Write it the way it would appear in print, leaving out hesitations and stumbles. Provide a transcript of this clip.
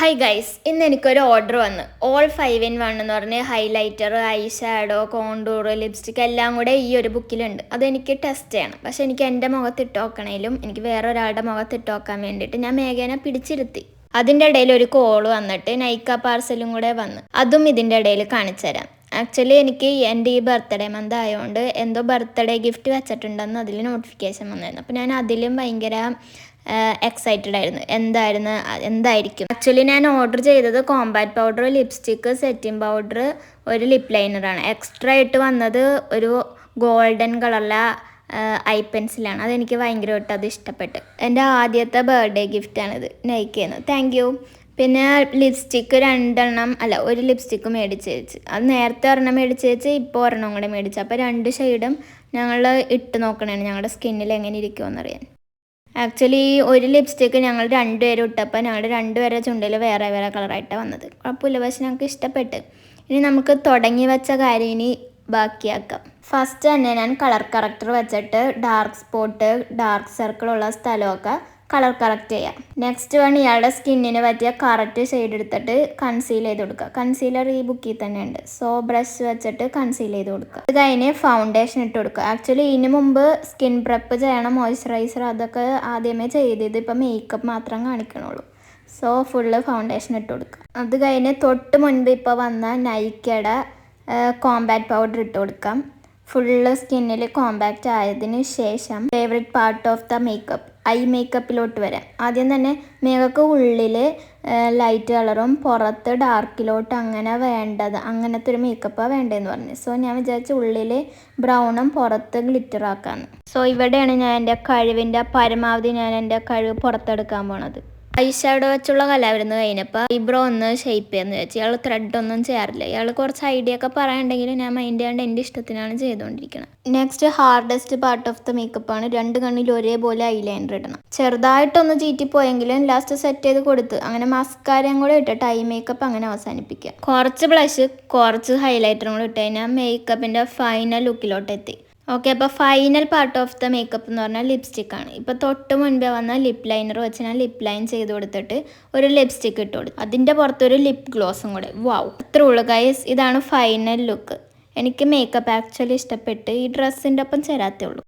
Hi guys, ഇന്ന് എനിക്കൊരു order വന്നു. ഓൾ 5 in 1 എന്ന് പറഞ്ഞ് highlighter, I shadow, contour, lipstick എല്ലാം കൂടെ ഈ ഒരു ബുക്കിലുണ്ട്. അതെനിക്ക് ടെസ്റ്റ് ചെയ്യണം. പക്ഷെ എനിക്ക് എൻ്റെ മുഖത്തിട്ട് നോക്കണേലും എനിക്ക് വേറെ ഒരാളുടെ മുഖത്തിട്ട് നോക്കാൻ വേണ്ടിയിട്ട് ഞാൻ മേഘേനെ പിടിച്ചിരുത്തി. അതിൻ്റെ ഇടയിൽ ഒരു കോൾ വന്നിട്ട് നൈക്ക പാർസലും കൂടെ വന്നു. അതും ഇതിൻ്റെ ഇടയിൽ കാണിച്ചു തരാം. ആക്ച്വലി എനിക്ക് എൻ്റെ ഈ ബർത്ത്ഡേ മന്ത് ആയതുകൊണ്ട് എന്തോ ബർത്ത്ഡേ ഗിഫ്റ്റ് വെച്ചിട്ടുണ്ടെന്ന് അതിൽ നോട്ടിഫിക്കേഷൻ വന്നായിരുന്നു. അപ്പോൾ ഞാൻ അതിലും ഭയങ്കര എക്സൈറ്റഡ് ആയിരുന്നു. എന്തായിരിക്കും. ആക്ച്വലി ഞാൻ ഓർഡർ ചെയ്തത് compact powder, lipstick, setting powder, ഒരു ലിപ് ലൈനറാണ്. എക്സ്ട്രാ ആയിട്ട് വന്നത് ഒരു ഗോൾഡൻ കളറിലെ ഐ പെൻസിലാണ്. അതെനിക്ക് ഭയങ്കരമായിട്ട് അത് ഇഷ്ടപ്പെട്ടു. എൻ്റെ ആദ്യത്തെ ബർത്ത്ഡേ ഗിഫ്റ്റാണിത് നൈക്കയിൽ നിന്ന്. Thank you. പിന്നെ ലിപ്സ്റ്റിക്ക് ഒരു ലിപ്സ്റ്റിക്ക് മേടിച്ച് വെച്ച്. അത് നേരത്തെ ഒരെണ്ണം മേടിച്ച് വെച്ച് ഇപ്പോൾ ഒരെണ്ണം കൂടെ മേടിച്ചു. അപ്പോൾ 2 ഷെയ്ഡും ഞങ്ങൾ ഇട്ട് നോക്കണേണ് ഞങ്ങളുടെ സ്കിന്നിൽ എങ്ങനെ ഇരിക്കുമെന്നറിയാൻ. ആക്ച്വലി ഒരു ലിപ്സ്റ്റിക്ക് ഞങ്ങൾ 2 പേരും ഇട്ടപ്പോൾ ഞങ്ങളുടെ 2 പേരുടെ ചുണ്ടിൽ വേറെ വേറെ കളറായിട്ടാണ് വന്നത്. കുഴപ്പമില്ല, പക്ഷെ ഞങ്ങൾക്ക് ഇഷ്ടപ്പെട്ട്. ഇനി നമുക്ക് തുടങ്ങി വെച്ച കാര്യം ഇനി ബാക്കിയാക്കാം. ഫസ്റ്റ് തന്നെ ഞാൻ കളർ കറക്റ്റർ വെച്ചിട്ട് ഡാർക്ക് സ്പോട്ട്, ഡാർക്ക് സർക്കിളുള്ള സ്ഥലമൊക്കെ കളർ കറക്റ്റ് ചെയ്യാം. നെക്സ്റ്റ് ഇയാളുടെ സ്കിന്നിന് പറ്റിയ കറക്റ്റ് ഷെയ്ഡ് എടുത്തിട്ട് കൺസീൽ ചെയ്ത് കൊടുക്കുക. കൺസീലർ ഈ ബുക്കിൽ തന്നെ ഉണ്ട്. സോ ബ്രഷ് വെച്ചിട്ട് കൺസീൽ ചെയ്ത് കൊടുക്കുക. ഇത് കഴിഞ്ഞ് ഫൗണ്ടേഷൻ ഇട്ട് കൊടുക്കുക. ആക്ച്വലി ഇതിന് മുമ്പ് സ്കിൻ പ്രെപ്പ് ചെയ്യണം, മോയ്സ്ചറൈസർ അതൊക്കെ ആദ്യമേ ചെയ്തത്. ഇപ്പം മേക്കപ്പ് മാത്രം കാണിക്കണുള്ളൂ. സോ ഫുള്ള് ഫൗണ്ടേഷൻ ഇട്ട് കൊടുക്കുക. അത് കഴിഞ്ഞ് തൊട്ട് മുൻപ് ഇപ്പോൾ വന്ന നൈക്കയുടെ കോമ്പാക്ട് പൗഡർ ഇട്ട് കൊടുക്കാം. ഫുള്ള് സ്കിന്നിൽ കോമ്പാക്റ്റ് ആയതിന് ശേഷം favourite part of the makeup, eye മേക്കപ്പിലോട്ട് വരാം. ആദ്യം തന്നെ മേഘക്ക് ഉള്ളിൽ ലൈറ്റ് കളറും പുറത്ത് ഡാർക്കിലോട്ട് അങ്ങനത്തെ ഒരു മേക്കപ്പാണ് വേണ്ടതെന്ന് പറഞ്ഞു. സോ ഞാൻ വിചാരിച്ചു ഉള്ളിൽ ബ്രൗണും പുറത്ത് ഗ്ലിറ്റർ ആക്കാമെന്ന്. സോ ഇവിടെയാണ് ഞാൻ എൻ്റെ പരമാവധി കഴിവ് പുറത്തെടുക്കാൻ പോണത്. ഐ ഷാഡോ വെച്ചുള്ള കലാവിരുന്ന് കഴിഞ്ഞപ്പോൾ ഐബ്രോ ഒന്ന് ഷേപ്പ് ചെയ്യാന്ന് വെച്ചു. ഇയാൾ ത്രെഡൊന്നും ചെയ്യാറില്ല. ഇയാൾ കുറച്ച് ഐഡിയ ഒക്കെ പറയാനുണ്ടെങ്കിലും ഞാൻ മൈൻഡ് ചെയ്യാണ്ട് എൻ്റെ ഇഷ്ടത്തിനാണ് ചെയ്തുകൊണ്ടിരിക്കുന്നത്. Next hardest part of the മേക്കപ്പാണ്. 2 കണ്ണിൽ ഒരേപോലെ ഐലൈനർ ഇടണം. ചെറുതായിട്ടൊന്ന് ചീറ്റിപ്പോയെങ്കിലും ലാസ്റ്റ് സെറ്റ് ചെയ്ത് കൊടുത്ത് അങ്ങനെ മസ്കാരയും കൂടെ ഇട്ടിട്ട് ഐ മേക്കപ്പ് അങ്ങനെ അവസാനിപ്പിക്കുക. കുറച്ച് ബ്ലഷ്, കുറച്ച് ഹൈലൈറ്ററും കൂടെ ഇട്ട് കഴിഞ്ഞാൽ മേക്കപ്പിൻ്റെ ഫൈനൽ ലുക്കിലോട്ട് എത്തി. ഓക്കെ, അപ്പോൾ final part of the makeup എന്ന് പറഞ്ഞാൽ ലിപ്സ്റ്റിക്കാണ്. ഇപ്പോൾ തൊട്ട് മുൻപേ വന്ന ലിപ്പ് ലൈനർ വെച്ച് ഞാൻ ലിപ്പ് ലൈൻ ചെയ്ത് കൊടുത്തിട്ട് ഒരു ലിപ്സ്റ്റിക്ക് ഇട്ട് കൊടുത്തു. അതിൻ്റെ പുറത്തൊരു ലിപ്പ് ഗ്ലോസും കൂടെ. വാവ്, അത്രേ ഉള്ളൂ ഗൈസ്. ഇതാണ് ഫൈനൽ ലുക്ക്. എനിക്ക് മേക്കപ്പ് ആക്ച്വലി ഇഷ്ടപ്പെട്ട്. ഈ ഡ്രസ്സിൻ്റെ ഒപ്പം ചേരാത്തേ ഉള്ളൂ.